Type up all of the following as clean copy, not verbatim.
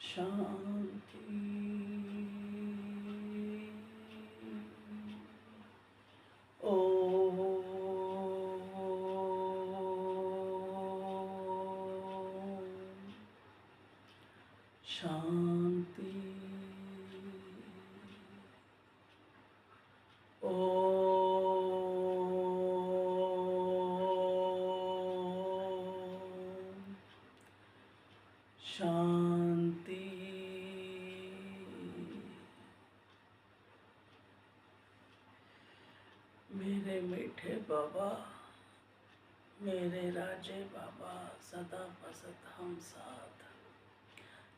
शांति। शांति। शांति। मेरे मीठे बाबा, मेरे राजे बाबा, सदा बसत हम साथ।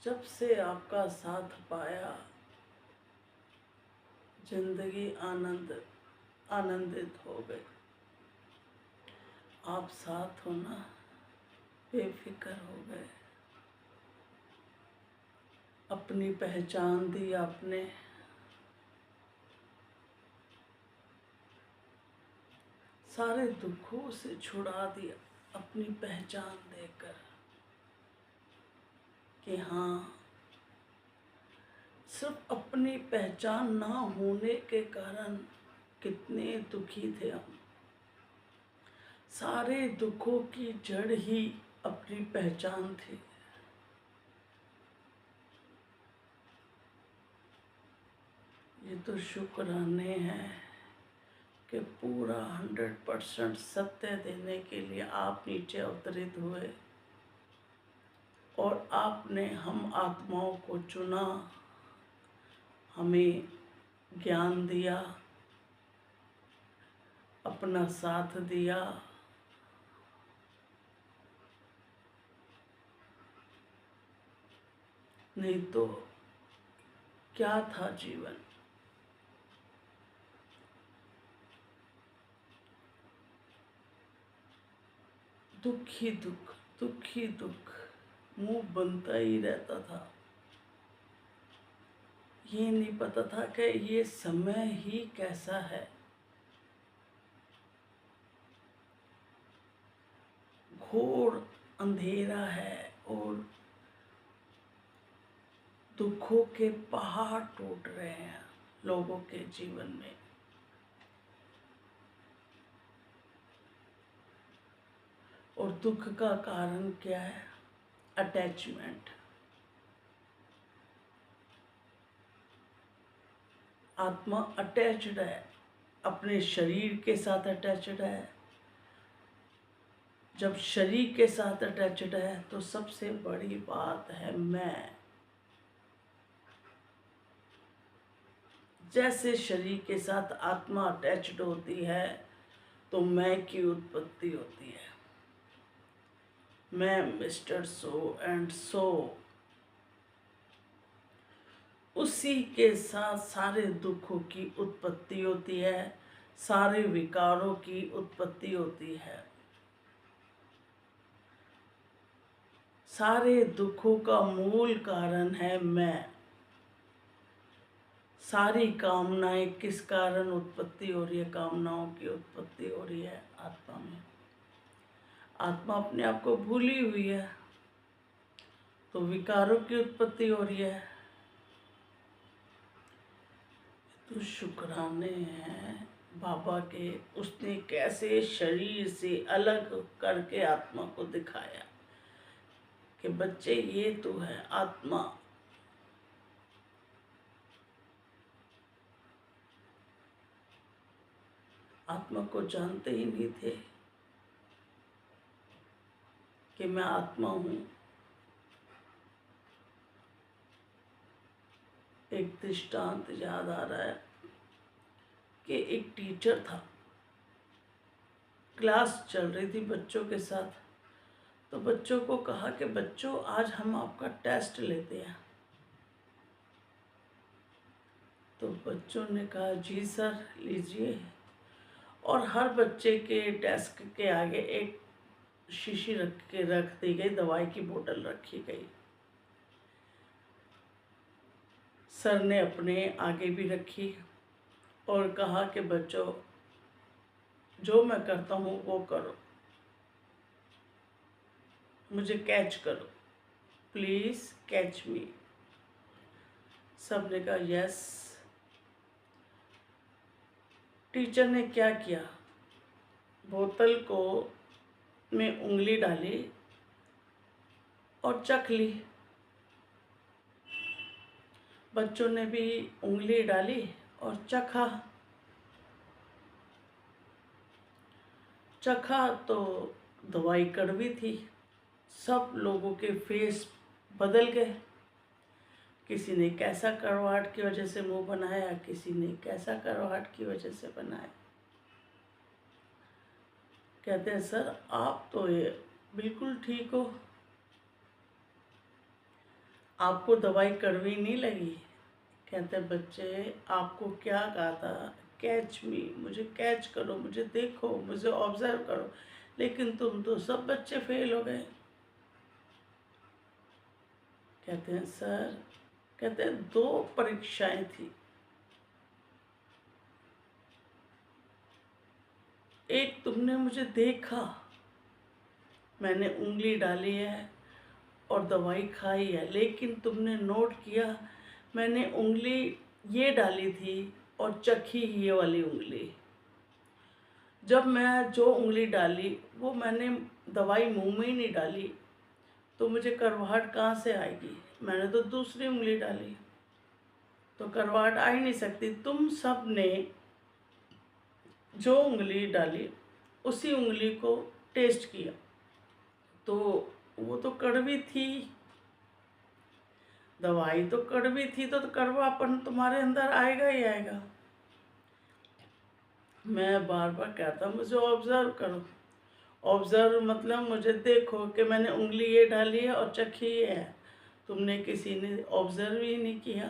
जब से आपका साथ पाया, जिंदगी आनंदित हो गई। आप साथ हो ना, बेफिक्र हो गए। अपनी पहचान दी आपने। सारे दुखों से छुड़ा दिया अपनी पहचान देकर कि हाँ, सिर्फ अपनी पहचान ना होने के कारण कितने दुखी थे हम। सारे दुखों की जड़ ही अपनी पहचान थी। ये तो शुक्राने हैं कि पूरा 100% सत्य देने के लिए आप नीचे अवतरित हुए और आपने हम आत्माओं को चुना, हमें ज्ञान दिया, अपना साथ दिया। नहीं तो क्या था जीवन। दुख ही दुख, दुख ही दुख, मुंह बनता ही रहता था। ये नहीं पता था कि ये समय ही कैसा है। घोर अंधेरा है और दुखों के पहाड़ टूट रहे हैं लोगों के जीवन में। और दुख का कारण क्या है? अटैचमेंट। आत्मा अटैच्ड है, अपने शरीर के साथ अटैच्ड है। जब शरीर के साथ अटैच्ड है तो सबसे बड़ी बात है मैं। जैसे शरीर के साथ आत्मा अटैच्ड होती है तो मैं की उत्पत्ति होती है। मैं मिस्टर सो एंड सो। उसी के साथ सारे दुखों की उत्पत्ति होती है, सारे विकारों की उत्पत्ति होती है। सारे दुखों का मूल कारण है मैं। सारी कामनाएं किस कारण उत्पत्ति हो रही है? कामनाओं की उत्पत्ति हो रही है आत्मा में। आत्मा अपने आप को भूली हुई है तो विकारों की उत्पत्ति हो रही है। तो शुक्राने हैं बाबा के, उसने कैसे शरीर से अलग करके आत्मा को दिखाया कि बच्चे ये तो है आत्मा। आत्मा को जानते ही नहीं थे कि मैं आत्मा हूँ। एक दृष्टांत याद आ रहा है कि एक टीचर था, क्लास चल रही थी बच्चों के साथ। तो बच्चों को कहा कि बच्चों आज हम आपका टेस्ट लेते हैं। तो बच्चों ने कहा जी सर लीजिए। और हर बच्चे के डेस्क के आगे एक शीशी रख दी गई, दवाई की बोतल रखी गई। सर ने अपने आगे भी रखी और कहा कि बच्चों जो मैं करता हूँ वो करो, मुझे कैच करो, प्लीज़ कैच मी। सबने कहा यस। टीचर ने क्या किया, बोतल को में उंगली डाली और चख ली। बच्चों ने भी उंगली डाली और चखा। चखा तो दवाई कड़वी थी। सब लोगों के फेस बदल गए। किसी ने कैसा करवाहट की वजह से मुंह बनाया, किसी ने कैसा करवाहट की वजह से बनाया। कहते हैं सर आप तो ये बिल्कुल ठीक हो, आपको दवाई कड़वी नहीं लगी। कहते हैं बच्चे आपको क्या कहा था, कैच मी, मुझे कैच करो, मुझे देखो, मुझे ऑब्जर्व करो, लेकिन तुम तो सब बच्चे फेल हो गए। कहते हैं सर, कहते हैं 2 परीक्षाएं थी, एक तुमने मुझे देखा, मैंने उंगली डाली है और दवाई खाई है, लेकिन तुमने नोट किया मैंने उंगली ये डाली थी और चखी ये वाली उंगली। जब मैं जो उंगली डाली वो मैंने दवाई मुंह में ही नहीं डाली, तो मुझे करवाहट कहाँ से आएगी? मैंने तो दूसरी उंगली डाली, तो करवाहट आ ही नहीं सकती। तुम सब ने जो उंगली डाली उसी उंगली को टेस्ट किया, तो वो तो कड़वी थी, दवाई तो कड़वी थी, तो कड़वापन तुम्हारे अंदर आएगा ही आएगा। मैं बार बार कहता मुझे ऑब्जर्व करो। ऑब्जर्व मतलब मुझे देखो कि मैंने उंगली ये डाली है और चखी ये है। तुमने किसी ने ऑब्जर्व ही नहीं किया।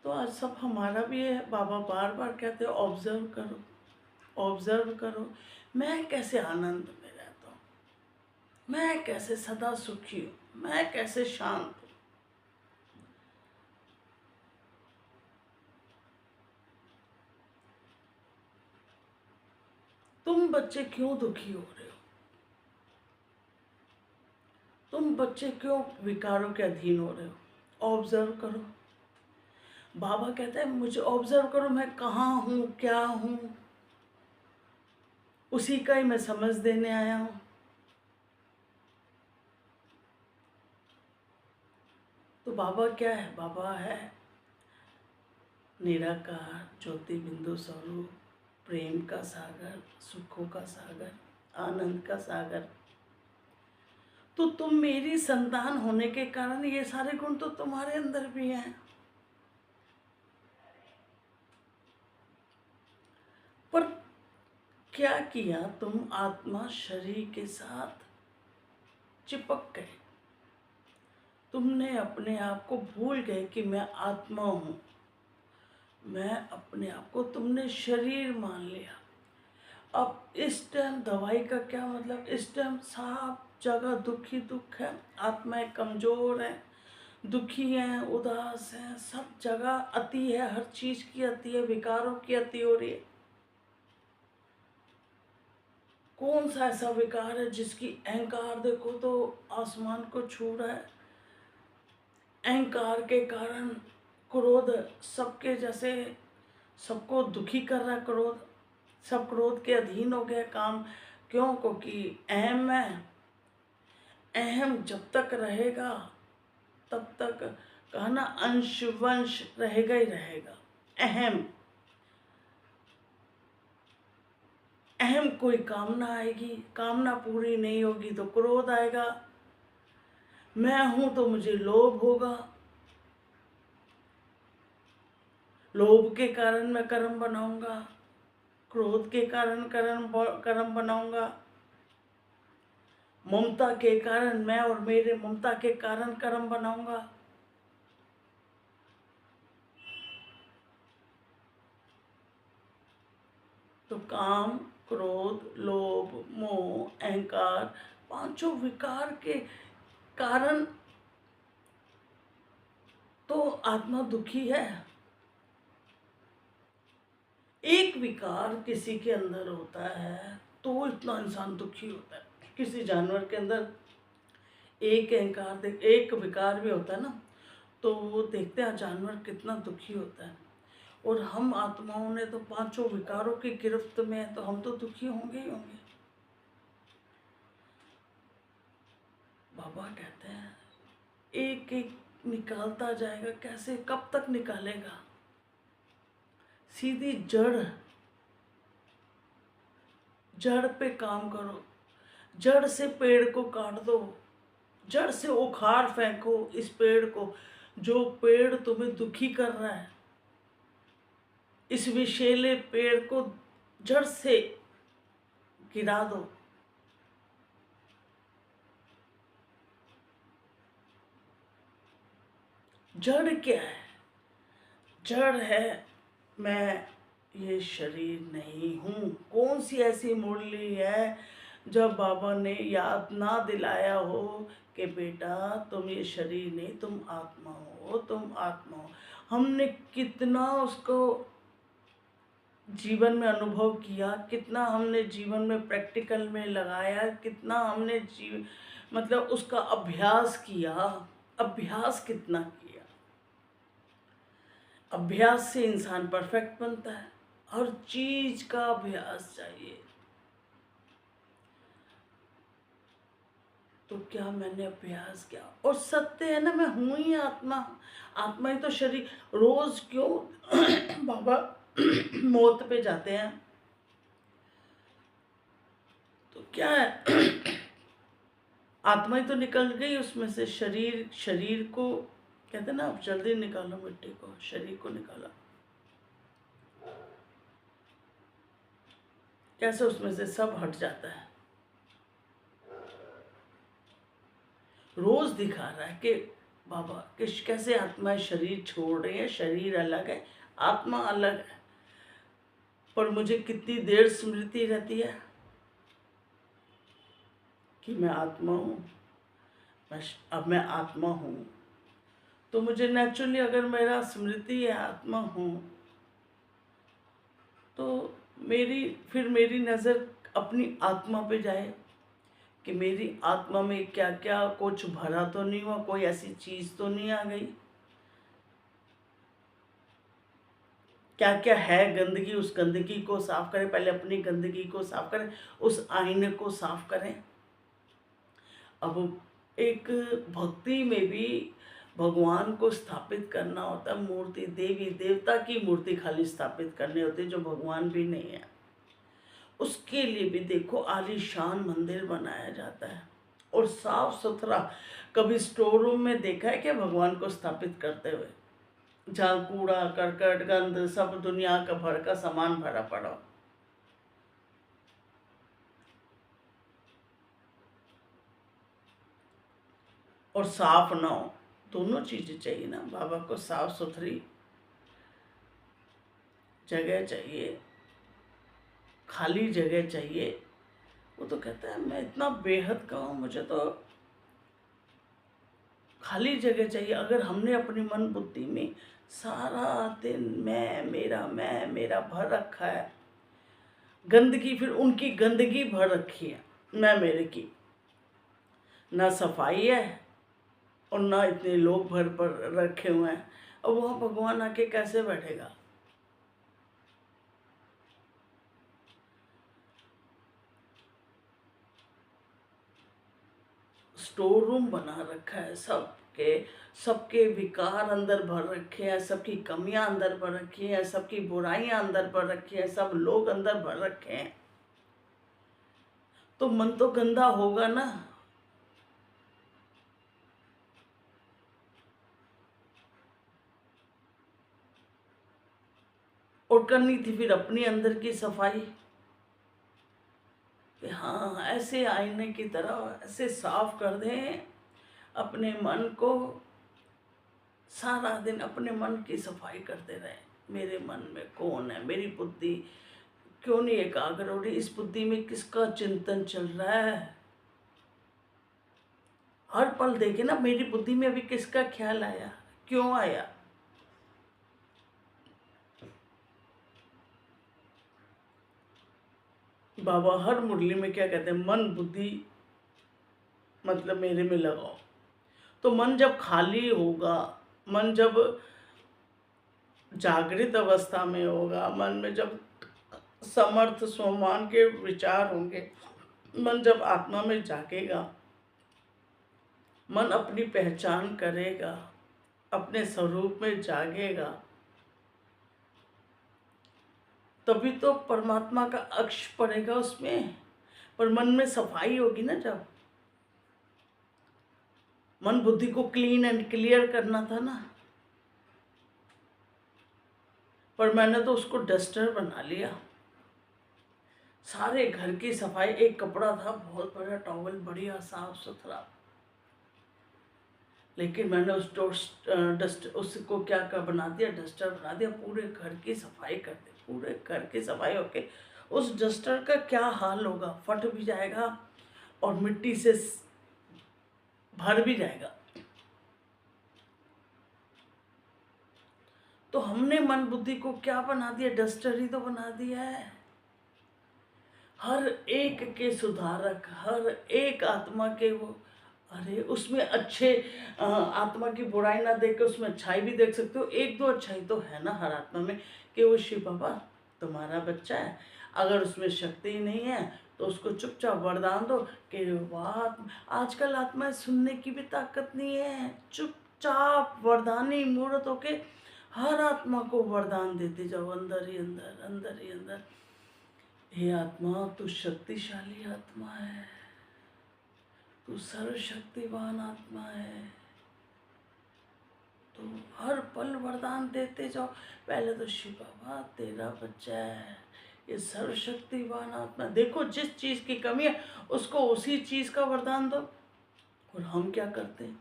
तो आज सब हमारा भी है, बाबा बार बार कहते हो ऑब्जर्व करो, ऑब्जर्व करो। मैं कैसे आनंद में रहता हूँ, मैं कैसे सदा सुखी हूँ, मैं कैसे शांत हूँ। तुम बच्चे क्यों दुखी हो रहे हो? तुम बच्चे क्यों विकारों के अधीन हो रहे हो? ऑब्जर्व करो। बाबा कहते हैं मुझे ऑब्जर्व करो, मैं कहाँ हूँ, क्या हूँ, उसी का ही मैं समझ देने आया हूँ। तो बाबा क्या है? बाबा है निराकार ज्योति बिंदु स्वरूप, प्रेम का सागर, सुखों का सागर, आनंद का सागर। तो तुम मेरी संतान होने के कारण ये सारे गुण तो तुम्हारे अंदर भी हैं। पर क्या किया? तुम आत्मा शरीर के साथ चिपक गए। तुमने अपने आप को भूल गए कि मैं आत्मा हूँ। मैं अपने आप को, तुमने शरीर मान लिया। अब इस टाइम दवाई का क्या मतलब? इस टाइम सब जगह दुखी दुख है, आत्माएं कमज़ोर हैं, दुखी हैं, उदास हैं, सब जगह अति है, हर चीज़ की अति है, विकारों की अति हो रही है। कौन सा ऐसा विकार है जिसकी अहंकार देखो तो आसमान को छू रहा है? अहंकार के कारण क्रोध सबके जैसे सबको दुखी कर रहा है। क्रोध, सब क्रोध के अधीन हो गए। काम क्यों? क्योंकि अहम है। अहम जब तक रहेगा तब तक कहा ना, अंश वंश रहेगा ही रहेगा। अहम अहम कोई कामना आएगी, कामना पूरी नहीं होगी तो क्रोध आएगा। मैं हूं तो मुझे लोभ होगा, लोभ के कारण मैं कर्म बनाऊंगा, क्रोध के कारण कर्म बनाऊंगा, ममता के कारण मैं और मेरे ममता के कारण कर्म बनाऊंगा। तो काम, क्रोध, लोभ, मोह, अहंकार, पांचों विकार के कारण तो आत्मा दुखी है। एक विकार किसी के अंदर होता है तो इतना इंसान दुखी होता है। किसी जानवर के अंदर एक अहंकार देख, एक विकार भी होता है ना, तो वो देखते हैं जानवर कितना दुखी होता है, और हम आत्माओं ने तो पांचों विकारों की गिरफ्त में है, तो हम तो दुखी होंगे ही होंगे। बाबा कहते हैं एक एक निकालता जाएगा, कैसे, कब तक निकालेगा? सीधी जड़, जड़ पे काम करो, जड़ से पेड़ को काट दो, जड़ से उखाड़ फेंको इस पेड़ को, जो पेड़ तुम्हें दुखी कर रहा है, इस विषैले पेड़ को जड़ से गिरा दो। जड़ क्या है? जड़ है मैं ये शरीर नहीं हूँ। कौन सी ऐसी मुरली है जब बाबा ने याद ना दिलाया हो कि बेटा तुम ये शरीर नहीं, तुम आत्मा हो, तुम आत्मा हो। हमने कितना उसको जीवन में अनुभव किया, कितना हमने जीवन में प्रैक्टिकल में लगाया, कितना हमने मतलब उसका अभ्यास किया, अभ्यास कितना किया। अभ्यास से इंसान परफेक्ट बनता है। हर चीज का अभ्यास चाहिए। तो क्या मैंने अभ्यास किया? और सत्य है ना, मैं हूं ही आत्मा। आत्मा ही तो शरीर। रोज क्यों बाबा मौत पे जाते हैं तो क्या है आत्मा ही तो निकल गई उसमें से। शरीर, शरीर को कहते हैं ना, अब जल्दी निकालो मिट्टी को, शरीर को निकाला, कैसे उसमें से सब हट जाता है। रोज दिखा रहा है कि बाबा कैसे आत्मा शरीर छोड़ रही है, शरीर अलग है, आत्मा अलग है। पर मुझे कितनी देर स्मृति रहती है कि मैं आत्मा हूँ, अब मैं आत्मा हूँ। तो मुझे नेचुरली, अगर मेरा स्मृति है आत्मा हूँ, तो फिर मेरी नज़र अपनी आत्मा पे जाए कि मेरी आत्मा में क्या क्या कुछ भरा तो नहीं हुआ, कोई ऐसी चीज़ तो नहीं आ गई, क्या क्या है गंदगी, उस गंदगी को साफ करें। पहले अपनी गंदगी को साफ करें, उस आईने को साफ करें। अब एक भक्ति में भी भगवान को स्थापित करना होता है, मूर्ति, देवी देवता की मूर्ति खाली स्थापित करनी होती है, जो भगवान भी नहीं है। उसके लिए भी देखो आलीशान मंदिर बनाया जाता है और साफ सुथरा। कभी स्टोर रूम में देखा है क्या भगवान को स्थापित करते हुए, जहाँ कूड़ा करकट गंद सब दुनिया का भर का सामान भरा पड़ा हो। और साफ ना हो, दोनों चीजें चाहिए ना। बाबा को साफ सुथरी जगह चाहिए, खाली जगह चाहिए। वो तो कहता है मैं इतना बेहद का हूँ, मुझे तो खाली जगह चाहिए। अगर हमने अपनी मन बुद्धि में सारा दिन मैं मेरा भर रखा है, गंदगी, फिर उनकी गंदगी भर रखी है मैं मेरे की, ना सफाई है और ना इतने लोग भर पर रखे हुए हैं। और वहाँ भगवान आके कैसे बैठेगा? स्टोर रूम बना रखा है सबके, सबके विकार अंदर भर रखे हैं, सबकी कमियां अंदर भर रखी हैं, सबकी बुराइयां अंदर भर रखी हैं, सब लोग अंदर भर रखे हैं। तो मन तो गंदा होगा ना। और करनी थी फिर अपनी अंदर की सफाई कि हाँ ऐसे आईने की तरह ऐसे साफ कर दें अपने मन को। सारा दिन अपने मन की सफाई करते रहे। मेरे मन में कौन है, मेरी बुद्धि क्यों नहीं एकाग्र हो रही, इस बुद्धि में किसका चिंतन चल रहा है। हर पल देखे ना मेरी बुद्धि में अभी किसका ख्याल आया, क्यों आया। बाबा हर मुरली में क्या कहते हैं, मन बुद्धि मतलब मेरे में लगाओ। तो मन जब खाली होगा, मन जब जागृत अवस्था में होगा, मन में जब समर्थ स्वमान के विचार होंगे, मन जब आत्मा में जागेगा, मन अपनी पहचान करेगा, अपने स्वरूप में जागेगा, तभी तो परमात्मा का अक्ष पड़ेगा उसमें। पर मन में सफाई होगी ना, जब मन बुद्धि को क्लीन एंड क्लियर करना था ना, पर मैंने तो उसको डस्टर बना लिया। सारे घर की सफाई, एक कपड़ा था बहुत बड़ा टॉवल, बढ़िया साफ सुथरा, लेकिन मैंने उस उसको क्या क्या बना दिया, डस्टर बना दिया, पूरे घर की सफाई कर दी। पूरे घर की सफाई होके उस डस्टर का क्या हाल होगा, फट भी जाएगा और मिट्टी से भर भी जाएगा। तो हमने मन बुद्धि को क्या बना दिया, डस्टर ही तो बना दिया है। हर एक के सुधारक, हर एक आत्मा के वो, अरे उसमें अच्छे आत्मा की बुराई ना देख के उसमें अच्छाई भी देख सकते हो। एक दो अच्छाई तो है ना हर आत्मा में, कि वो शिव बाबा तुम्हारा बच्चा है। अगर उसमें शक्ति ही नहीं है तो उसको चुपचाप वरदान दो कि वाह, आजकल आत्माएं सुनने की भी ताकत नहीं है, चुपचाप वरदानी मूर्त होके हर आत्मा को वरदान देते जाओ, अंदर ही अंदर, अंदर ही अंदर। हे आत्मा, तू शक्तिशाली आत्मा है, तू सर्वशक्तिवान आत्मा है, तो हर पल वरदान देते जाओ। पहले तो शिव बाबा तेरा बच्चा है, ये सर्वशक्तिवान आत्मा, देखो जिस चीज़ की कमी है उसको उसी चीज़ का वरदान दो। और हम क्या करते हैं,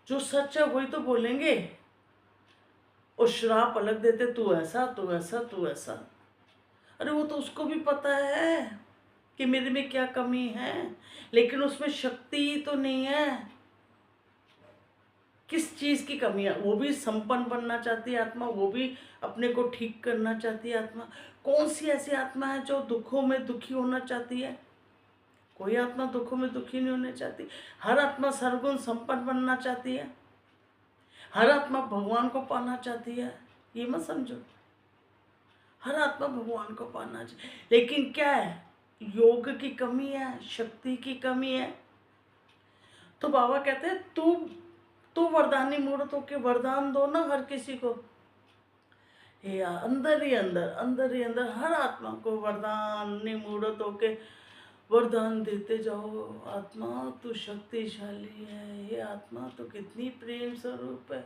जो सच है वही तो बोलेंगे, और श्राप अलग देते, तू ऐसा तू ऐसा तू ऐसा। अरे वो तो उसको भी पता है कि मेरे में क्या कमी है, लेकिन उसमें शक्ति तो नहीं है। किस चीज़ की कमी है, वो भी संपन्न बनना चाहती है आत्मा, वो भी अपने को ठीक करना चाहती है आत्मा। कौन सी ऐसी आत्मा है जो दुखों में दुखी होना चाहती है? कोई आत्मा दुखों में दुखी नहीं होना चाहती। हर आत्मा सर्वगुण संपन्न बनना चाहती है, हर आत्मा भगवान को पाना चाहती है, ये मत समझो। हर आत्मा भगवान को पाना चाहिए, लेकिन क्या है, योग की कमी है, शक्ति की कमी है। तो बाबा कहते हैं तू वरदानी मूर्त होके वरदान दो ना हर किसी को। हे अंदर ही अंदर, अंदर ही अंदर हर आत्मा को वरदानी मूर्त होके वरदान देते जाओ। आत्मा तू शक्तिशाली है, ये आत्मा तो कितनी प्रेम स्वरूप है,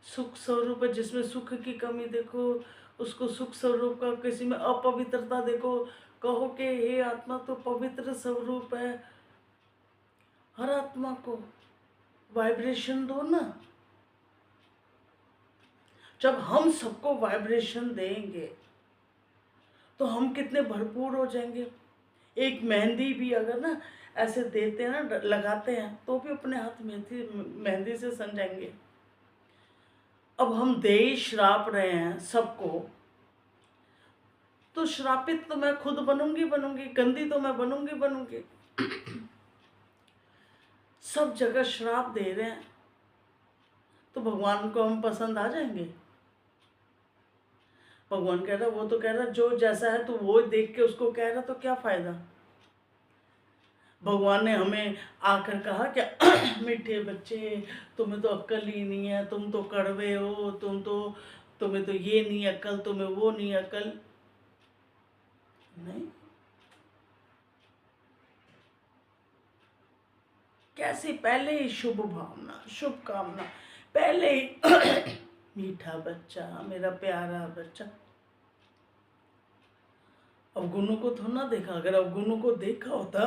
सुख स्वरूप है। जिसमें सुख की कमी देखो उसको सुख स्वरूप का, किसी में अपवित्रता देखो कहो कि हे आत्मा तो पवित्र स्वरूप है। हर आत्मा को वाइब्रेशन दो ना। जब हम सबको वाइब्रेशन देंगे तो हम कितने भरपूर हो जाएंगे। एक मेहंदी भी अगर ना ऐसे देते हैं ना, लगाते हैं, तो भी अपने हाथ मेहंदी से सन जाएंगे। अब हम दे श्राप रहे हैं सबको, तो श्रापित तो मैं खुद बनूंगी, गंदी तो मैं बनूंगी। सब जगह श्राप दे रहे हैं, तो भगवान को हम पसंद आ जाएंगे? भगवान कह रहा, वो तो कह रहा जो जैसा है तो वो देख के उसको कह रहा, तो क्या फायदा। भगवान ने हमें आकर कहा क्या मीठे बच्चे, तुम्हें तो अक्ल ही नहीं है, तुम तो कड़वे हो, तुम्हें तो ये नहीं अक्ल, तुम्हें वो नहीं अक्ल। नहीं, कैसे, पहले ही शुभ भावना, शुभ कामना, पहले ही मीठा बच्चा, मेरा प्यारा बच्चा। अवगुणों को थोड़ा ना देखा, अगर अवगुणों को देखा होता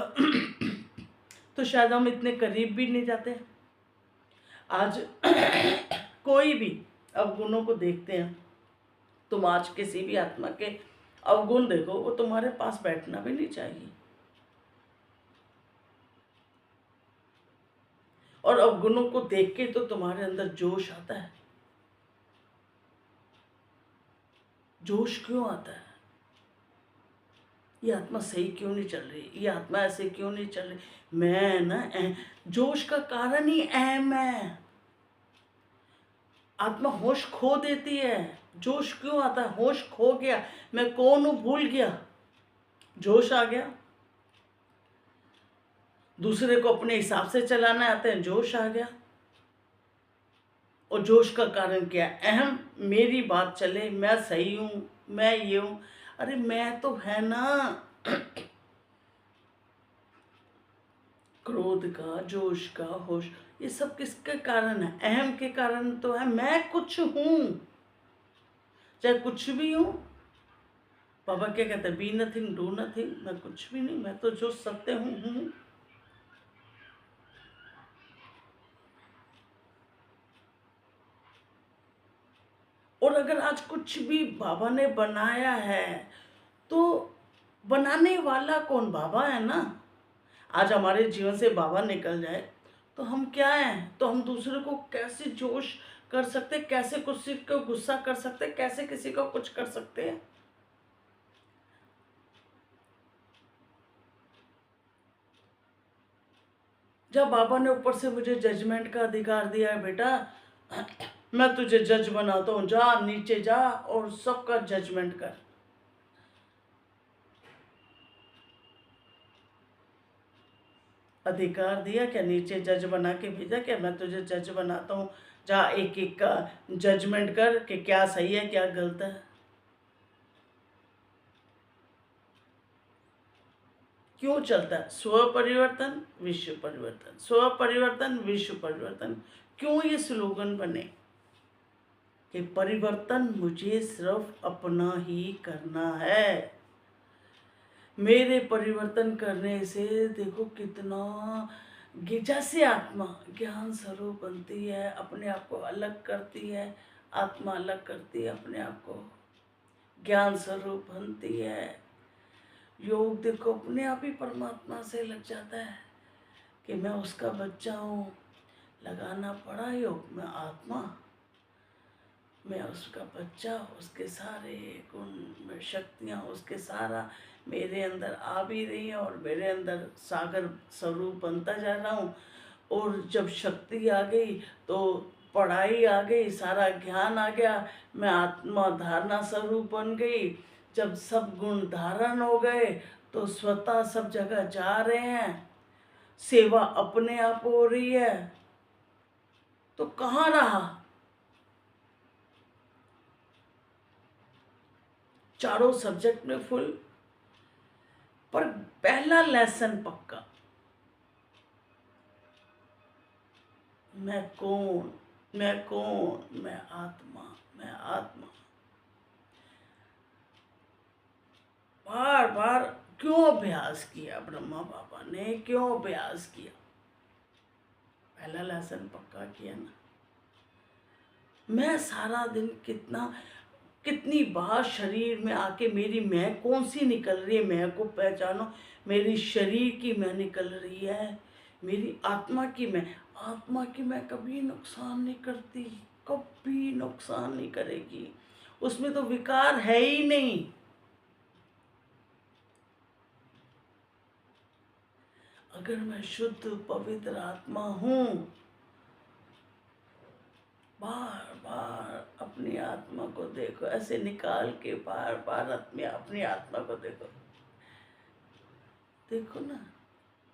तो शायद हम इतने करीब भी नहीं जाते। आज कोई भी अवगुणों को देखते हैं, तुम आज किसी भी आत्मा के अवगुण देखो, वो तुम्हारे पास बैठना भी नहीं चाहिए। और अवगुणों को देख के तो तुम्हारे अंदर जोश आता है। जोश क्यों आता है? ये आत्मा सही क्यों नहीं चल रही, ये आत्मा ऐसे क्यों नहीं चल रही। मैं ना जोश का कारण ही अहम है। आत्मा होश खो देती है। जोश क्यों आता है? होश खो गया, मैं कौन हूँ भूल गया, जोश आ गया। दूसरे को अपने हिसाब से चलाना आता है, जोश आ गया। और जोश का कारण क्या है? अहम, मेरी बात चले, मैं सही हूँ, मैं ये हूँ। अरे मैं तो है ना। क्रोध का, जोश का, होश, ये सब किसके कारण है? अहम के कारण तो है। मैं कुछ हूँ, चाहे कुछ भी हूँ। बाबा क्या कहते हैं? Be nothing do nothing. मैं कुछ भी नहीं, मैं तो जो सत्य हूँ। और अगर आज कुछ भी बाबा ने बनाया है तो बनाने वाला कौन? बाबा है ना। आज हमारे जीवन से बाबा निकल जाए तो हम क्या हैं? तो हम दूसरे को कैसे जोश कर सकते, कैसे किसी को गुस्सा कर सकते, कैसे किसी को कुछ कर सकते हैं। जब बाबा ने ऊपर से मुझे जजमेंट का अधिकार दिया है, बेटा मैं तुझे जज बनाता हूँ, जा नीचे जा और सबका जजमेंट कर। अधिकार दिया क्या? नीचे जज बना के भेजा क्या? मैं तुझे जज बनाता हूँ, जा एक एक का जजमेंट कर कि क्या सही है क्या गलत है। क्यों चलता है? स्व परिवर्तन विश्व परिवर्तन, स्व परिवर्तन विश्व परिवर्तन। क्यों ये स्लोगन बने कि परिवर्तन मुझे सिर्फ अपना ही करना है। मेरे परिवर्तन करने से देखो कितना, जैसे आत्मा ज्ञान स्वरूप बनती है, अपने आप को अलग करती है, आत्मा अलग करती है अपने आप को, ज्ञान स्वरूप बनती है। योग देखो अपने आप ही परमात्मा से लग जाता है कि मैं उसका बच्चा हूँ। लगाना पड़ा योग में आत्मा, मैं उसका बच्चा, उसके सारे गुण शक्तियाँ, उसके सारा मेरे अंदर आ भी रही हैं और मेरे अंदर सागर स्वरूप बनता जा रहा हूँ। और जब शक्ति आ गई तो पढ़ाई आ गई, सारा ज्ञान आ गया, मैं आत्मा धारणा स्वरूप बन गई। जब सब गुण धारण हो गए तो स्वतः सब जगह जा रहे हैं, सेवा अपने आप हो रही है। तो कहाँ रहा? चारों सब्जेक्ट में फुल। पर पहला लेसन पक्का, मैं कौन, मैं कौन, मैं आत्मा, मैं आत्मा। बार बार क्यों अभ्यास किया ब्रह्मा बाबा ने, क्यों अभ्यास किया? पहला लेसन पक्का किया ना। मैं सारा दिन कितनी बार शरीर में आके मेरी मैं कौन सी निकल रही है, मैं को पहचानो। मेरी शरीर की मैं निकल रही है, मेरी आत्मा की मैं। आत्मा की मैं कभी नुकसान नहीं करती, कभी नुकसान नहीं करेगी। उसमें तो विकार है ही नहीं। अगर मैं शुद्ध पवित्र आत्मा हूँ, बार बार अपनी आत्मा को देखो, ऐसे निकाल के बार बार अपनी आत्मा को देखो। देखो ना,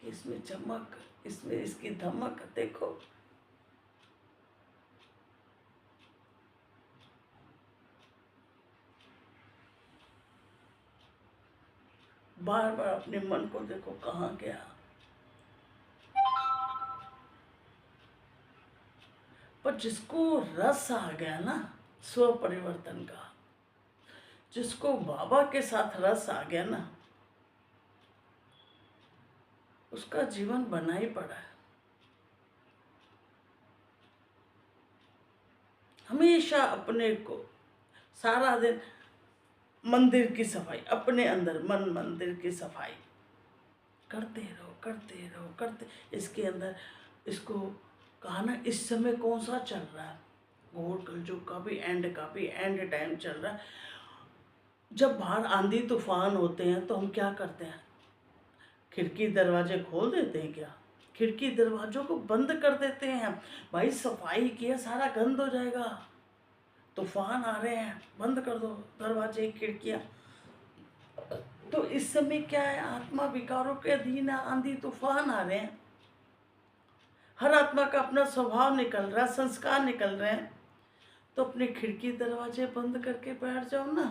इसमें चमक, इसमें इसकी धमक देखो। बार बार अपने मन को देखो कहाँ गया। पर जिसको रस आ गया ना स्व परिवर्तन का, जिसको बाबा के साथ रस आ गया ना, उसका जीवन बना ही पड़ा है। हमेशा अपने को सारा दिन मंदिर की सफाई, अपने अंदर मन मंदिर की सफाई करते रहो, करते रहो, करते। इसके अंदर इसको कहा ना, इस समय कौन सा चल रहा है? घोर कलयुग का भी एंड टाइम चल रहा है। जब बाहर आंधी तूफान होते हैं तो हम क्या करते हैं? खिड़की दरवाजे खोल देते हैं क्या? खिड़की दरवाजों को बंद कर देते हैं। भाई सफाई किया, सारा गंद हो जाएगा, तूफान आ रहे हैं, बंद कर दो दरवाजे खिड़कियाँ। तो इस समय क्या है, आत्मा विकारों के अधीन है, आंधी तूफान आ रहे हैं, हर आत्मा का अपना स्वभाव निकल रहा है, संस्कार निकल रहे हैं। तो अपने खिड़की दरवाजे बंद करके बैठ जाओ ना।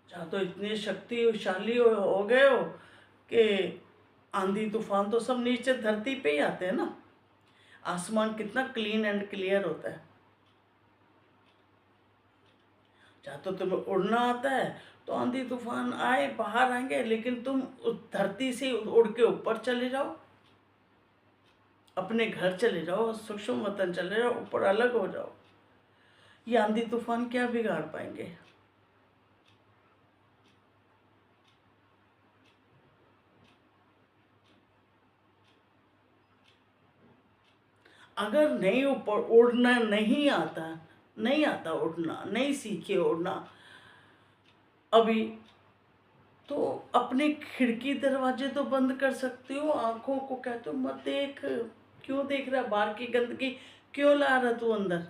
या तो इतने शक्तिशाली हो गए हो कि आंधी तूफान तो सब नीचे धरती पे ही आते हैं ना। आसमान कितना क्लीन एंड क्लियर होता है। या तो तुम्हें उड़ना आता है तो आंधी तूफान आए बाहर आएंगे, लेकिन तुम उस धरती से उड़ के ऊपर चले जाओ, अपने घर चले जाओ, सूक्ष्म वतन चले जाओ, ऊपर अलग हो जाओ। ये आंधी तूफान क्या बिगाड़ पाएंगे? अगर नहीं ऊपर उड़ना नहीं आता, नहीं आता उड़ना, नहीं सीखे उड़ना अभी, तो अपने खिड़की दरवाजे तो बंद कर सकते हो। आंखों को कहते हो मत देख, क्यों देख रहा है बाहर की गंदगी, क्यों ला रहा तू अंदर?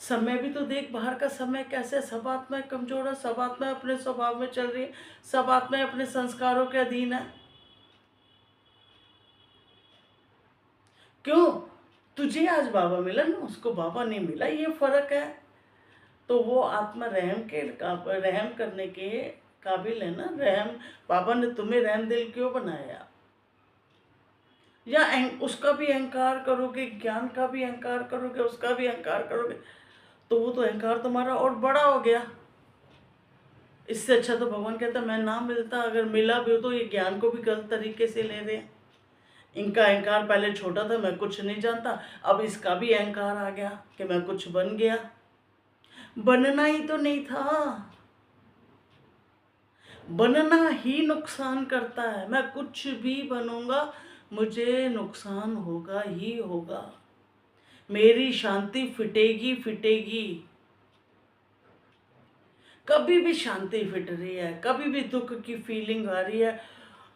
समय भी तो देख, बाहर का समय कैसे, सब आत्माएं कमजोर है, सब आत्माएं अपने स्वभाव में चल रही है, सब आत्माएं अपने संस्कारों के अधीन है। क्यों? तुझे आज बाबा मिला ना, उसको बाबा नहीं मिला, ये फर्क है। तो वो आत्मा रहम करने के काबिल है ना। रहम, बाबा ने तुम्हें रहम दिल क्यों बनाया? या उसका भी अहंकार करोगे, ज्ञान का भी अहंकार करोगे, उसका भी अहंकार करोगे, तो वो तो अहंकार तुम्हारा और बड़ा हो गया। इससे अच्छा तो भगवान कहता मैं ना मिलता, अगर मिला भी हो तो ये ज्ञान को भी गलत तरीके से ले रहे हैं। इनका अहंकार पहले छोटा था, मैं कुछ नहीं जानता, अब इसका भी अहंकार आ गया कि मैं कुछ बन गया। बनना ही तो नहीं था, बनना ही नुकसान करता है। मैं कुछ भी बनूंगा मुझे नुकसान होगा ही होगा, मेरी शांति फिटेगी फिटेगी। कभी भी शांति फिट रही है, कभी भी दुख की फीलिंग आ रही है,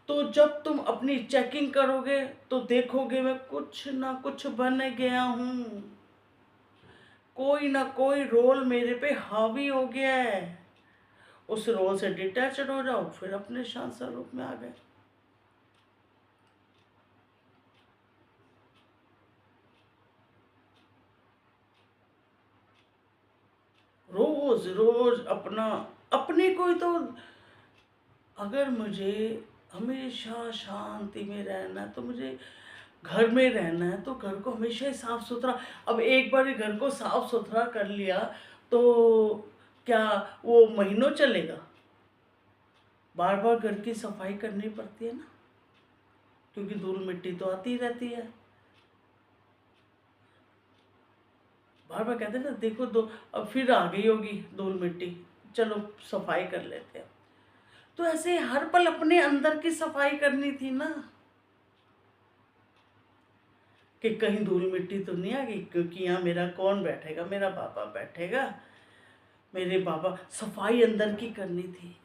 तो जब तुम अपनी चेकिंग करोगे तो देखोगे मैं कुछ ना कुछ बन गया हूँ, कोई ना कोई रोल मेरे पे हावी हो गया है। उस रोल से डिटैचड हो जाओ, फिर अपने शांत स्वरूप में आ गए। रोज रोज अपना, अपने को ही तो, अगर मुझे हमेशा शांति में रहना है तो मुझे घर में रहना है, तो घर को हमेशा ही साफ सुथरा। अब एक बार ही घर को साफ सुथरा कर लिया तो क्या वो महीनों चलेगा? बार बार घर की सफाई करनी पड़ती है ना, क्योंकि धूल मिट्टी तो आती रहती है। बार बार कहते हैं ना, देखो दो अब फिर आ गई होगी धूल मिट्टी, चलो सफाई कर लेते हैं। तो ऐसे हर पल अपने अंदर की सफाई करनी थी ना, कि कहीं धूल मिट्टी तो नहीं आ गई, क्योंकि यहाँ मेरा कौन बैठेगा, मेरा बाबा बैठेगा, मेरे बाबा। सफाई अंदर की करनी थी,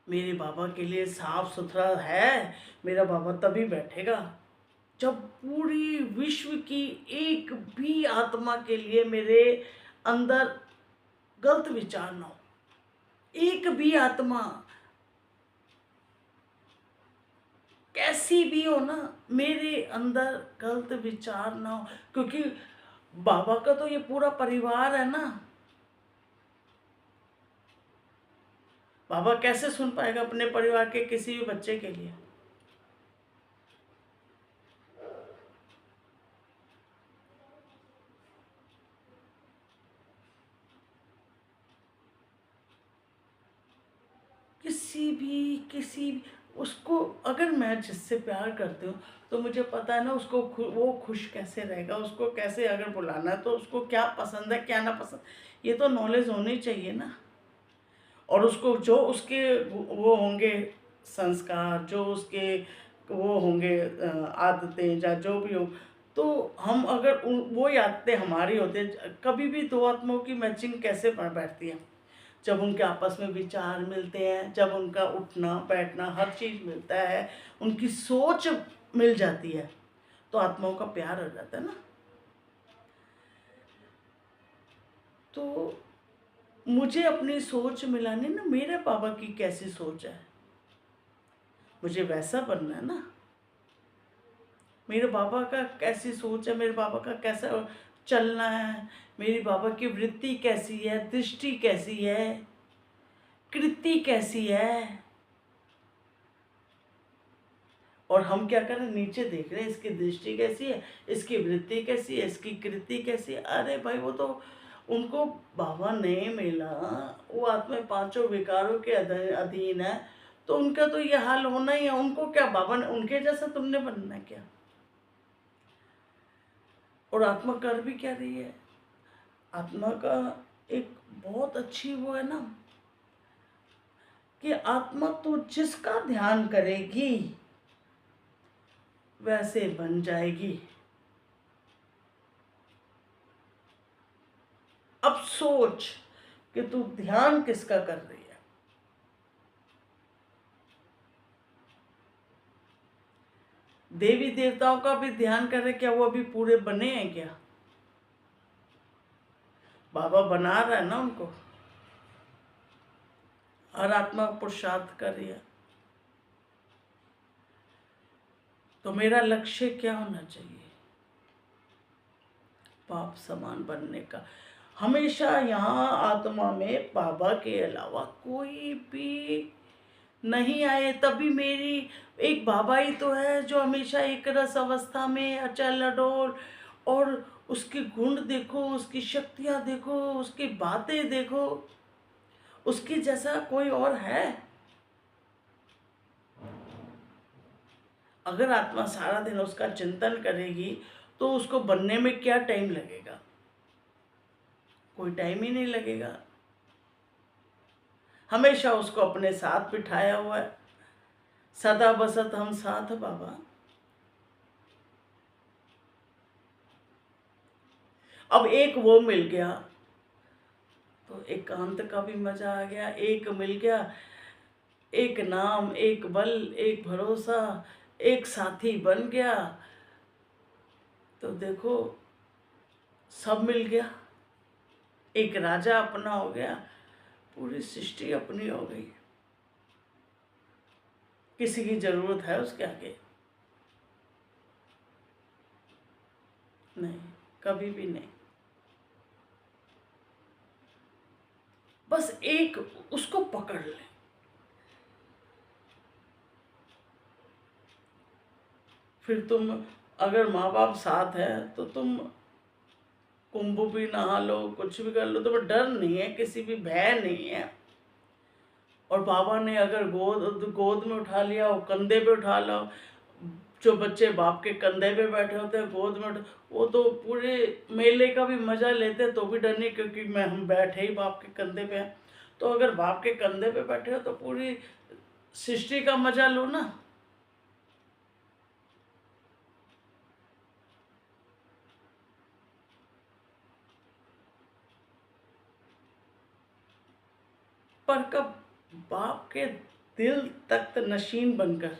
मेरे बाबा के लिए साफ सुथरा है, मेरा बाबा तभी बैठेगा जब पूरी विश्व की एक भी आत्मा के लिए मेरे अंदर गलत विचार ना हो। एक भी आत्मा कैसी भी हो ना, मेरे अंदर गलत विचार ना हो, क्योंकि बाबा का तो ये पूरा परिवार है ना। बाबा कैसे सुन पाएगा अपने परिवार के किसी भी बच्चे के लिए? किसी भी उसको, अगर मैं जिससे प्यार करती हूँ तो मुझे पता है ना उसको वो खुश कैसे रहेगा, उसको कैसे अगर बुलाना है तो उसको क्या पसंद है क्या ना पसंद, ये तो नॉलेज होनी चाहिए ना। और उसको जो उसके वो होंगे संस्कार, जो उसके वो होंगे आदतें या जो भी हो, तो हम अगर वो आदतें हमारी होते, कभी भी दो आत्माओं की मैचिंग कैसे बैठती है? जब उनके आपस में विचार मिलते हैं, जब उनका उठना बैठना हर चीज़ मिलता है, उनकी सोच मिल जाती है, तो आत्माओं का प्यार हो जाता है ना। तो मुझे अपनी सोच मिलानी ना, मेरे पापा की कैसी सोच है, मुझे वैसा बनना है ना। मेरे पापा का कैसी सोच है, मेरे पापा का कैसा चलना है, मेरी पापा की वृत्ति कैसी है, दृष्टि कैसी है, कृति कैसी है। और हम क्या कर रहे हैं, नीचे देख रहे हैं इसकी दृष्टि कैसी है, इसकी वृत्ति कैसी है, इसकी कृति कैसी है। अरे भाई, वो तो उनको बाबा ने मिला, वो आत्मा पांचों विकारों के अधीन है, तो उनका तो ये हाल होना ही है। उनको क्या बाबा ने, उनके जैसा तुमने बनना क्या? और आत्मा कर भी क्या रही है? आत्मा का एक बहुत अच्छी वो है ना, कि आत्मा तो जिसका ध्यान करेगी वैसे बन जाएगी। अब सोच कि तू ध्यान किसका कर रही है। देवी देवताओं का भी ध्यान कर रहे, क्या वो अभी पूरे बने हैं क्या? बाबा बना रहा है ना उनको, हर आत्मा पुरुषार्थ कर रही है। तो मेरा लक्ष्य क्या होना चाहिए? पाप समान बनने का। हमेशा यहाँ आत्मा में बाबा के अलावा कोई भी नहीं आए, तभी मेरी एक बाबा ही तो है जो हमेशा एक रस अवस्था में अचल अडोल, और उसके गुण देखो, उसकी शक्तियाँ देखो, उसकी बातें देखो, उसकी जैसा कोई और है? अगर आत्मा सारा दिन उसका चिंतन करेगी तो उसको बनने में क्या टाइम लगेगा? कोई टाइम ही नहीं लगेगा। हमेशा उसको अपने साथ बिठाया हुआ है, सदा बसत हम साथ बाबा। अब एक वो मिल गया तो एकांत का भी मजा आ गया। एक मिल गया, एक नाम, एक बल, एक भरोसा, एक साथी बन गया, तो देखो सब मिल गया। एक राजा अपना हो गया, पूरी सृष्टि अपनी हो गई। किसी की जरूरत है उसके आगे? नहीं, कभी भी नहीं। बस एक उसको पकड़ ले। फिर तुम, अगर माँ बाप साथ है तो तुम कुंभ भी नहा लो, कुछ भी कर लो, तो डर नहीं है, किसी भी भय नहीं है। और बाबा ने अगर गोद गोद में उठा लिया, वो कंधे पे उठा लो। जो बच्चे बाप के कंधे पे बैठे होते हैं, गोद में, वो तो पूरे मेले का भी मजा लेते हैं, तो भी डर नहीं, क्योंकि हम बैठे ही बाप के कंधे पे हैं। तो अगर बाप के कंधे पे बैठे हो तो पूरी सृष्टि का मजा लो ना। पर कब बाप के दिल तख्त नशीन बनकर,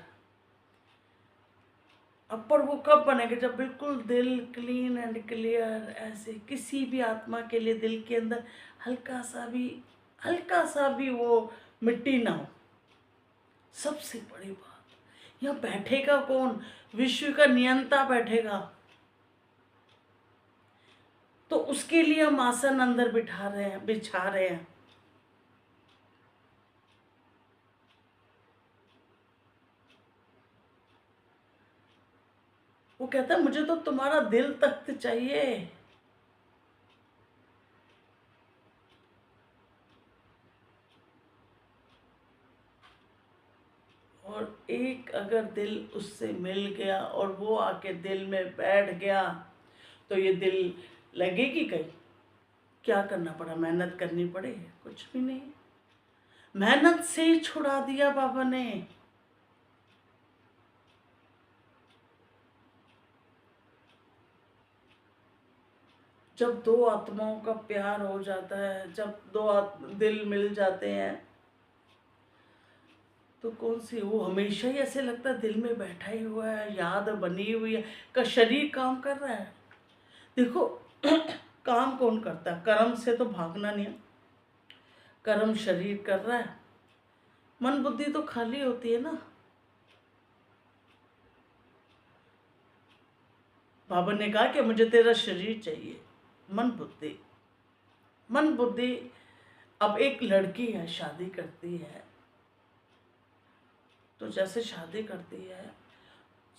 अब पर वो कब बनेगा? जब बिल्कुल दिल क्लीन एंड क्लियर, ऐसे किसी भी आत्मा के लिए दिल के अंदर हल्का सा भी वो मिट्टी ना हो। सबसे बड़ी बात, यहाँ बैठेगा कौन? विश्व का नियंता बैठेगा। तो उसके लिए हम आसन अंदर बिठा रहे हैं, बिछा रहे हैं। वो कहता है मुझे तो तुम्हारा दिल तख्त चाहिए। और एक अगर दिल उससे मिल गया और वो आके दिल में बैठ गया, तो ये दिल लगेगी कहीं? क्या करना पड़ा? मेहनत करनी पड़ी? कुछ भी नहीं। मेहनत से ही छुड़ा दिया बाबा ने। जब दो आत्माओं का प्यार हो जाता है, जब दो दिल मिल जाते हैं, तो कौन सी, वो हमेशा ही ऐसे लगता है दिल में बैठा ही हुआ है, याद बनी हुई है, का शरीर काम कर रहा है। देखो काम कौन करता है? कर्म से तो भागना नहीं है, कर्म शरीर कर रहा है, मन बुद्धि तो खाली होती है ना। बाबा ने कहा कि मुझे तेरा शरीर चाहिए, मन बुद्धि, मन बुद्धि। अब एक लड़की है, शादी करती है, तो जैसे शादी करती है,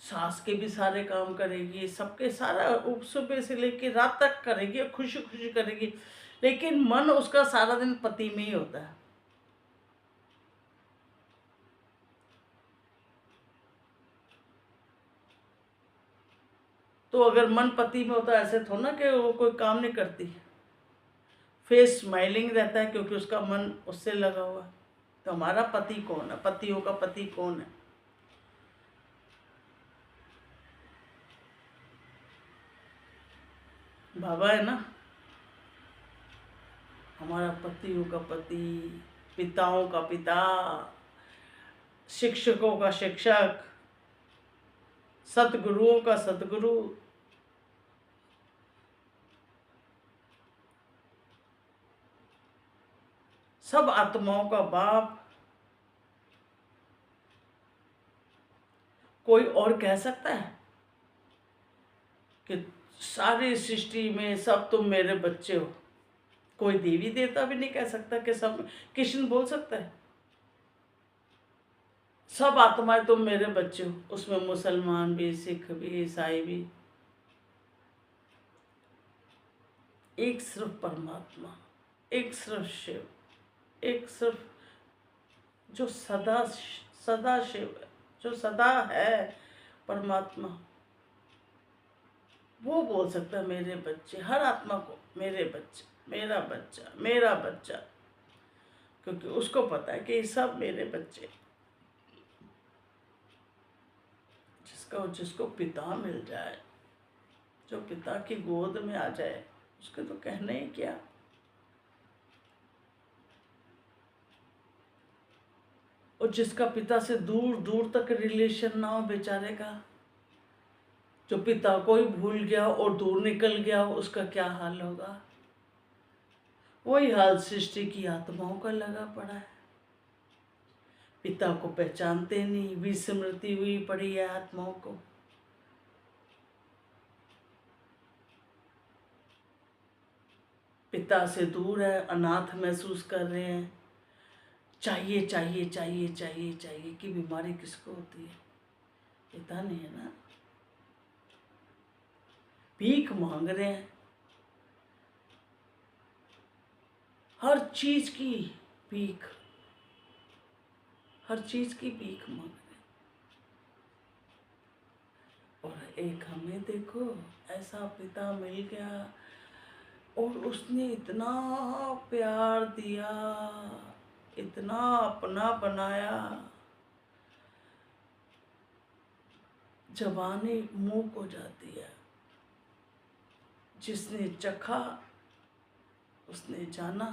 सास के भी सारे काम करेगी, सबके सारा सुबह से लेके रात तक करेगी, खुशी खुशी करेगी, लेकिन मन उसका सारा दिन पति में ही होता है। तो अगर मन पति में होता है, ऐसे थोड़ा ना कि वो कोई काम नहीं करती, फेस स्माइलिंग रहता है, क्योंकि उसका मन उससे लगा हुआ है। तो हमारा पति कौन है? पतियों का पति कौन है? बाबा है ना। हमारा पतियों का पति, पिताओं का पिता, शिक्षकों का शिक्षक, सतगुरुओं का सतगुरु, सब आत्माओं का बाप। कोई और कह सकता है कि सारी सृष्टि में सब तुम मेरे बच्चे हो? कोई देवी देवता भी नहीं कह सकता कि सब। कृष्ण बोल सकता है सब आत्माएं तुम मेरे बच्चे हो? उसमें मुसलमान भी, सिख भी, ईसाई भी, एक सिर्फ परमात्मा, एक सिर्फ शिव, एक सिर्फ जो सदा सदा शिव है, जो सदा है परमात्मा, वो बोल सकता है मेरे बच्चे। हर आत्मा को मेरे बच्चे, मेरा बच्चा, मेरा बच्चा, क्योंकि उसको पता है कि ये सब मेरे बच्चे। जिसको पिता मिल जाए, जो पिता की गोद में आ जाए, उसके तो कहने ही क्या। और जिसका पिता से दूर दूर तक रिलेशन ना हो बेचारे का, जो पिता को ही भूल गया और दूर निकल गया हो, उसका क्या हाल होगा? वही हाल सृष्टि की आत्माओं का लगा पड़ा है। पिता को पहचानते नहीं, विस्मृति हुई पड़ी है आत्माओं को। पिता से दूर है, अनाथ महसूस कर रहे हैं। चाहिए चाहिए चाहिए चाहिए चाहिए की बीमारी किसको होती है? पिता नहीं है ना। भीख मांग रहे हैं, हर चीज की भीख, हर चीज की भीख मांग रहे हैं। और एक हमें देखो, ऐसा पिता मिल गया और उसने इतना प्यार दिया, इतना अपना बनाया, जबानी मुंह को जाती है। जिसने चखा उसने जाना,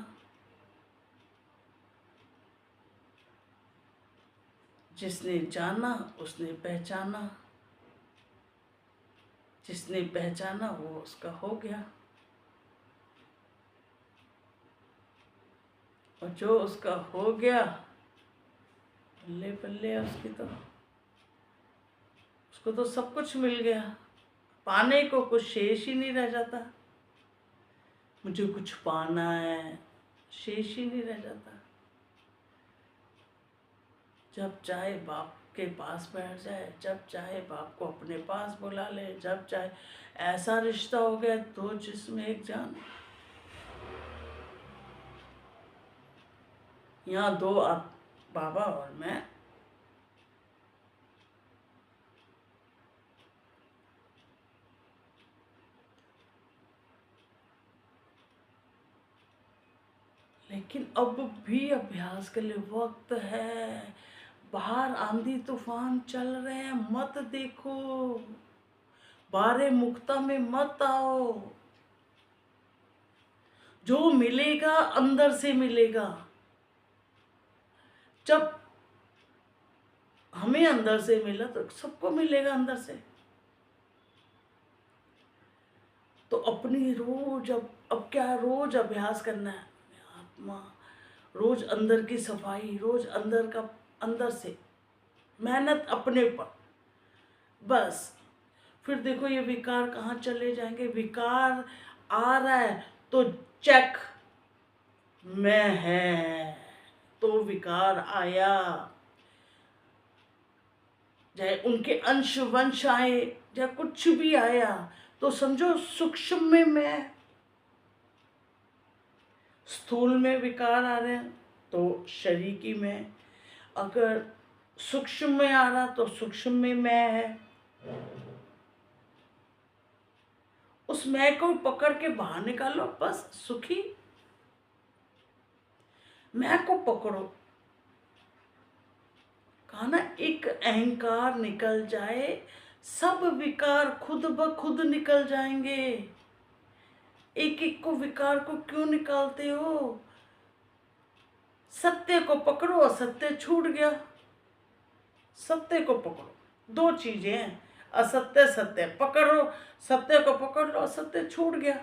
जिसने जाना उसने पहचाना, जिसने पहचाना वो उसका हो गया, और जो उसका हो गया बल्ले बल्ले उसकी तो, उसको तो सब कुछ मिल गया, पाने को कुछ शेष ही नहीं रह जाता। मुझे कुछ पाना है, शेष ही नहीं रह जाता। जब चाहे बाप के पास बैठ जाए, जब चाहे बाप को अपने पास बुला ले, जब चाहे, ऐसा रिश्ता हो गया दो जिसमें एक जान। यहाँ दो बाबा और मैं। लेकिन अब भी अभ्यास के लिए वक्त है। बाहर आंधी तूफान चल रहे हैं, मत देखो, बारे मुक्ता में मत आओ। जो मिलेगा अंदर से मिलेगा। जब हमें अंदर से मिला तो सबको मिलेगा अंदर से। तो अपनी रोज अब क्या रोज अभ्यास करना है, आत्मा रोज अंदर की सफाई, रोज अंदर से मेहनत अपने पर। बस फिर देखो ये विकार कहाँ चले जाएंगे। विकार आ रहा है तो चेक, मैं है तो विकार आया, चाहे उनके अंश वंश आए, चाहे कुछ भी आया, तो समझो सूक्ष्म में मैं, स्थूल में विकार आ रहे हैं तो शरीकी में, अगर सूक्ष्म में आ रहा तो सूक्ष्म में मैं है। उस मैं को पकड़ के बाहर निकालो, बस सुखी। मैं को पकड़ो, कहा ना, एक अहंकार निकल जाए, सब विकार खुद ब खुद निकल जाएंगे। एक एक को विकार को क्यों निकालते हो? सत्य को पकड़ो, असत्य छूट गया। सत्य को पकड़ो, दो चीजें हैं, असत्य सत्य। पकड़ो, सत्य को पकड़ लो, असत्य छूट गया।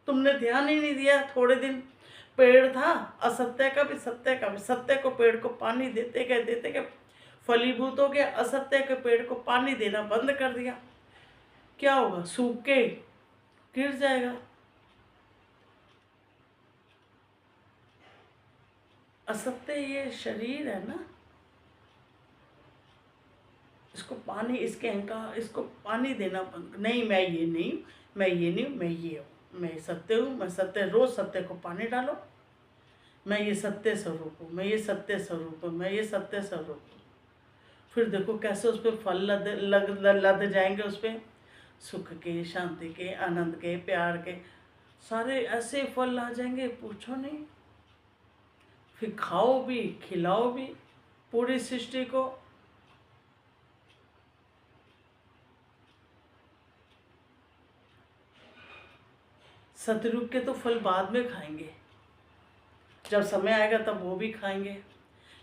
तुमने ध्यान ही नहीं दिया। थोड़े दिन पेड़ था, असत्य का भी सत्य का भी। सत्य को पेड़ को पानी देते गए फलीभूत हो गया। असत्य के पेड़ को पानी देना बंद कर दिया, क्या होगा? सूख के गिर जाएगा। असत्य ये शरीर है ना, इसको पानी, इसके अहंकार, इसको पानी देना बंद। नहीं, मैं ये नहीं, मैं ये नहीं, मैं ये हूँ, मैं सत्य हूँ, मैं सत्य। रोज सत्य को पानी डालो, मैं ये सत्य स्वरूप हूँ, मैं ये सत्य स्वरूप हूँ, मैं ये सत्य स्वरूप हूँ। फिर देखो कैसे उस पर फल लद जाएंगे। उस पर सुख के, शांति के, आनंद के, प्यार के सारे ऐसे फल आ जाएंगे, पूछो नहीं। फिर खाओ भी, खिलाओ भी पूरी सृष्टि को। सतयुग के तो फल बाद में खाएंगे, जब समय आएगा तब वो भी खाएंगे।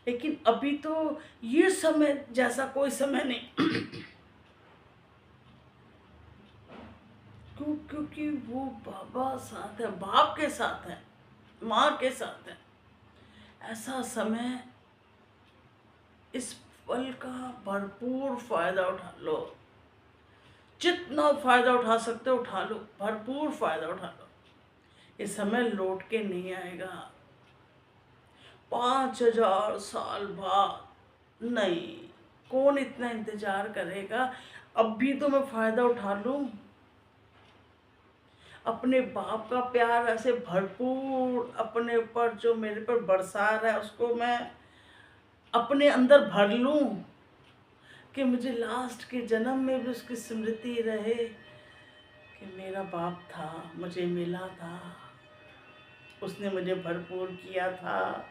लेकिन अभी तो ये समय जैसा कोई समय नहीं। क्योंकि वो बाबा साथ है, बाप के साथ है, माँ के साथ है। ऐसा समय, इस पल का भरपूर फायदा उठा लो। जितना फायदा उठा सकते हो उठा लो, भरपूर फायदा उठा लो। ये समय लौट के नहीं आएगा। 5000 साल बाद नहीं, कौन इतना इंतजार करेगा? अब भी तो मैं फायदा उठा लूं। अपने बाप का प्यार ऐसे भरपूर अपने ऊपर जो मेरे पर बरसा रहा है, उसको मैं अपने अंदर भर लूं कि मुझे लास्ट के जन्म में भी उसकी स्मृति रहे कि मेरा बाप था, मुझे मिला था, उसने मुझे भरपूर किया था।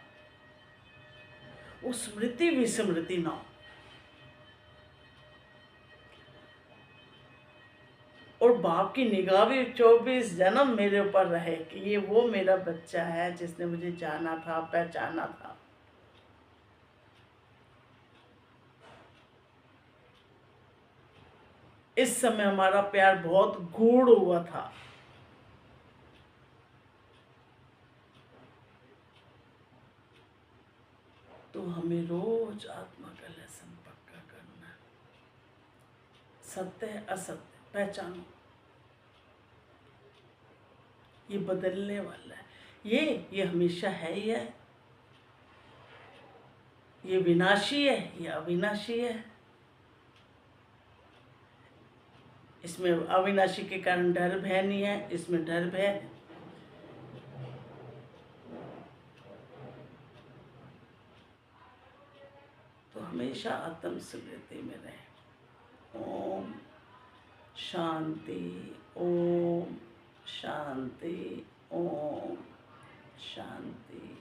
वो स्मृति विस्मृति ना हो। और बाप की निगाह भी 24 जन्म मेरे ऊपर रहे कि ये वो मेरा बच्चा है जिसने मुझे जाना था, पहचाना था। इस समय हमारा प्यार बहुत गूढ़ हुआ था। तो हमें रोज आत्मा का लेसन पक्का करना। सत्य असत्य पहचानो, ये बदलने वाला है। ये हमेशा है ही है। ये विनाशी है, ये अविनाशी है। इसमें अविनाशी के कारण डर भय नहीं है, इसमें डर भय है। तो हमेशा आत्म स्मृति में रहे। ओम शांति, ओम शांति, ओम शांति।